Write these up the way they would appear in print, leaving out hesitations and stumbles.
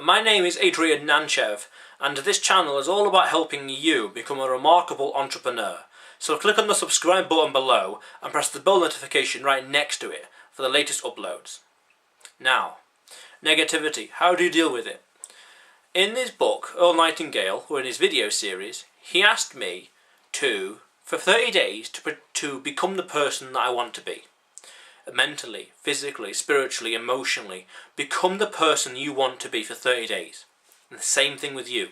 My name is Adrian Nantchev, and this channel is all about helping you become a remarkable entrepreneur. So click on the subscribe button below and press the bell notification right next to it for the latest uploads. Now, negativity, how do you deal with it? In this book, Earl Nightingale, or in his video series, he asked me for 30 days to become the person that I want to be. Mentally, physically, spiritually, emotionally, become the person you want to be for 30 days. And the same thing with you.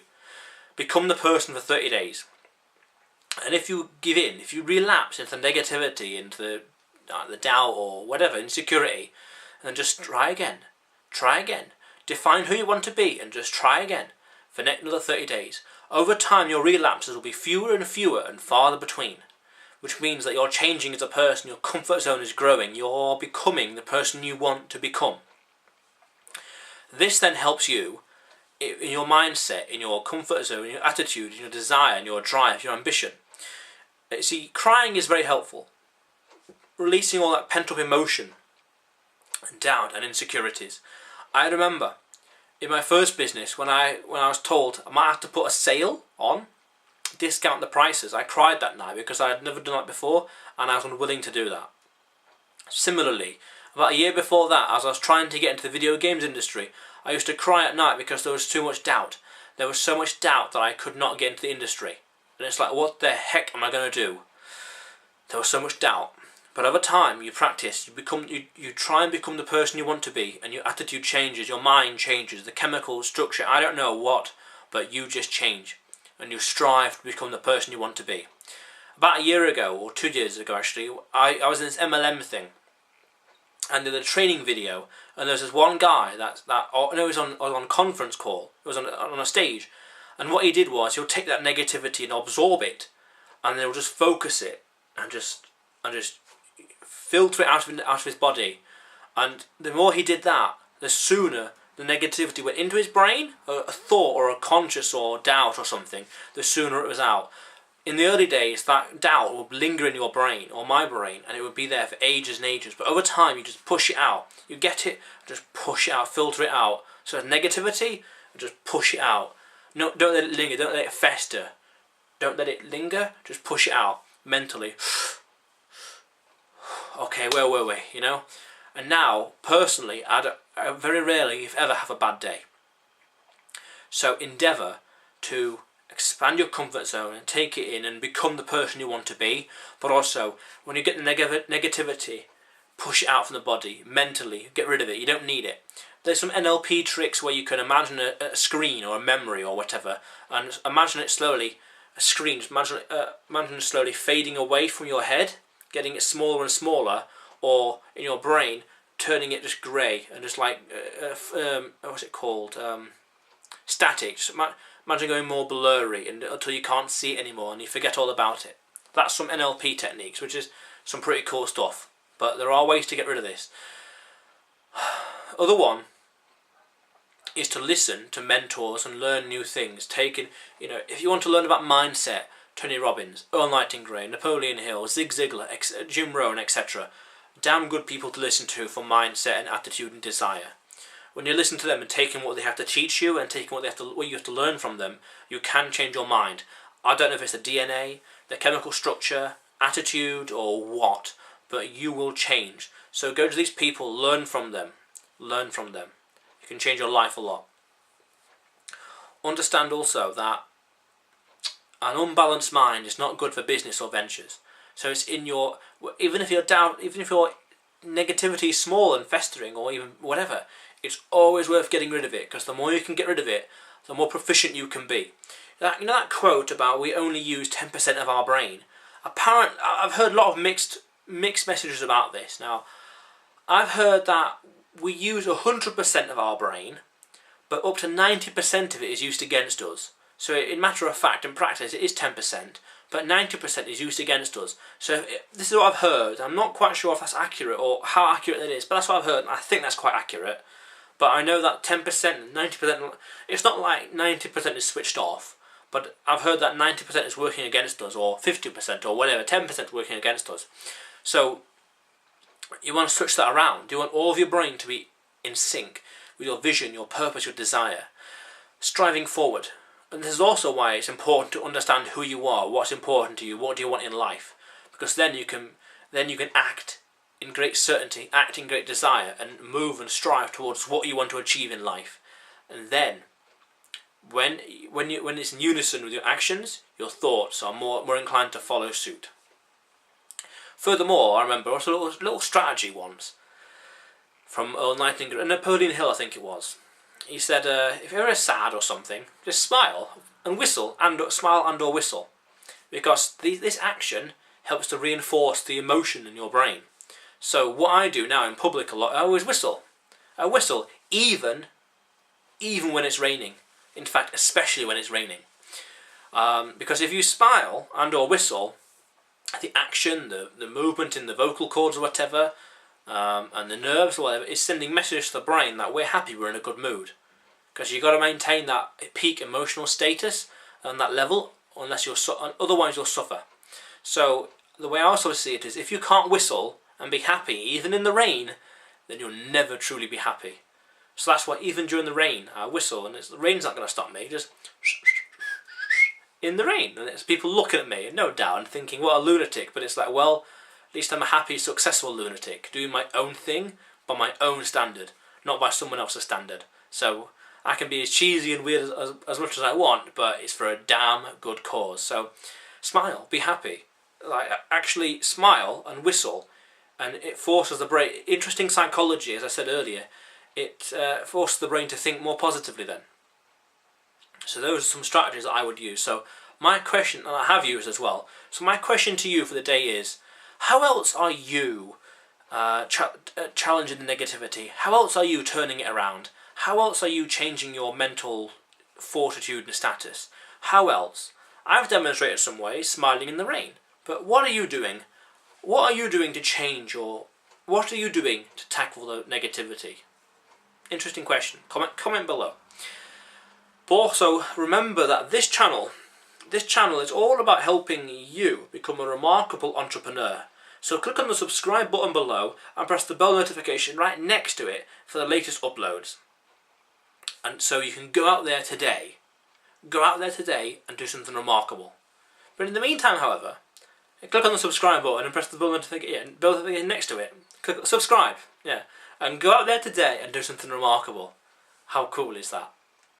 Become the person for 30 days. And if you give in, if you relapse into negativity, into the doubt or whatever, insecurity, then just try again. Try again. Define who you want to be and just try again for another 30 days. Over time, your relapses will be fewer and farther between. Which means that you're changing as a person, your comfort zone is growing, you're becoming the person you want to become. This then helps you in your mindset, in your comfort zone, in your attitude, in your desire, in your drive, your ambition. See, crying is very helpful. Releasing all that pent-up emotion and doubt and insecurities. I remember in my first business when I was told I might have to put a sale on, discount the prices. I cried that night because I had never done that before and I was unwilling to do that. Similarly, about a year before that, as I was trying to get into the video games industry, I used to cry at night because there was too much doubt. There was so much doubt that I could not get into the industry. And it's like, what the heck am I going to do? There was so much doubt. But over time, you practice, you try and become the person you want to be, and your attitude changes, your mind changes, the chemical structure, I don't know what, but you just change. And you strive to become the person you want to be. About a year ago, or 2 years ago actually, I was in this MLM thing, and did a training video, and there's this one guy he was on a conference call, it was on a stage, and what he did was he'll take that negativity and absorb it, and then he'll just focus it, and just filter it out of his body, and the more he did that, the sooner the negativity went into his brain, a thought or a conscious or doubt or something, the sooner it was out. In the early days, that doubt would linger in your brain, or my brain, and it would be there for ages and ages. But over time, you just push it out. You get it, just push it out, filter it out. So negativity, just push it out. No, don't let it linger, don't let it fester. Don't let it linger, just push it out mentally. Okay, where were we, you know? And now, personally, I very rarely, if ever, have a bad day. So endeavour to expand your comfort zone and take it in and become the person you want to be. But also, when you get the negativity, push it out from the body, mentally, get rid of it. You don't need it. There's some NLP tricks where you can imagine a screen or a memory or whatever, and imagine it slowly, a screen, just imagine it slowly fading away from your head, getting it smaller and smaller, or in your brain, turning it just grey and just like, what's it called, static. Just imagine going more blurry until you can't see it anymore and you forget all about it. That's some NLP techniques, which is some pretty cool stuff. But there are ways to get rid of this. Other one is to listen to mentors and learn new things. If you want to learn about mindset, Tony Robbins, Earl Nightingale, Napoleon Hill, Zig Ziglar, Jim Rohn, etc. Damn good people to listen to for mindset and attitude and desire. When you listen to them and taking what they have to teach you and taking what you have to learn from them, you can change your mind. I don't know if it's the DNA, the chemical structure, attitude, or what, but you will change. So go to these people, learn from them. Learn from them. You can change your life a lot. Understand also that an unbalanced mind is not good for business or ventures. So it's in your, even if your negativity is small and festering or even whatever, it's always worth getting rid of it, because the more you can get rid of it, the more proficient you can be. You know that quote about we only use 10% of our brain? I've heard a lot of mixed messages about this. Now, I've heard that we use 100% of our brain, but up to 90% of it is used against us. So in matter of fact, in practice, it is 10%, but 90% is used against us. So this is what I've heard. I'm not quite sure if that's accurate or how accurate it is, but that's what I've heard, and I think that's quite accurate. But I know that 10%, 90%, it's not like 90% is switched off, but I've heard that 90% is working against us, or 50%, or whatever, 10% working against us. So you want to switch that around. You want all of your brain to be in sync. with your vision, your purpose, your desire. Striving forward. And this is also why it's important to understand who you are, what's important to you, what do you want in life. Because then you can act in great certainty, act in great desire, and move and strive towards what you want to achieve in life. And then, when it's in unison with your actions, your thoughts are more inclined to follow suit. Furthermore, I remember also a little strategy once from Earl Nightingale, Napoleon Hill I think it was. He said, if you're ever sad or something, just smile and whistle, smile and or whistle, because this action helps to reinforce the emotion in your brain. So what I do now in public a lot, I always whistle. I whistle even when it's raining. In fact, especially when it's raining. Because if you smile and or whistle, the action, the movement in the vocal cords or whatever, and the nerves or whatever, is sending messages to the brain that we're happy, we're in a good mood. Because you've got to maintain that peak emotional status and that level, otherwise you'll suffer. So the way I also see it is, if you can't whistle and be happy, even in the rain, then you'll never truly be happy. So that's why even during the rain, I whistle, and the rain's not going to stop me, just in the rain. And it's people looking at me, no doubt, and thinking, what a lunatic. But it's like, well, at least I'm a happy, successful lunatic, doing my own thing by my own standard, not by someone else's standard. So I can be as cheesy and weird as much as I want, but it's for a damn good cause. So smile, be happy. Like, actually smile and whistle, and it forces the brain. Interesting psychology, as I said earlier. It forces the brain to think more positively then. So those are some strategies that I would use. So my question, and I have used as well, so my question to you for the day is, how else are you challenging the negativity? How else are you turning it around? How else are you changing your mental fortitude and status? How else? I've demonstrated some ways, smiling in the rain. But what are you doing? What are you doing to change what are you doing to tackle the negativity? Interesting question. Comment below. But also remember that this channel is all about helping you become a remarkable entrepreneur. So click on the subscribe button below and press the bell notification right next to it for the latest uploads. And so you can go out there today and do something remarkable. But in the meantime, however, click on the subscribe button and press the bell notification next to it. Click subscribe, yeah. And go out there today and do something remarkable. How cool is that?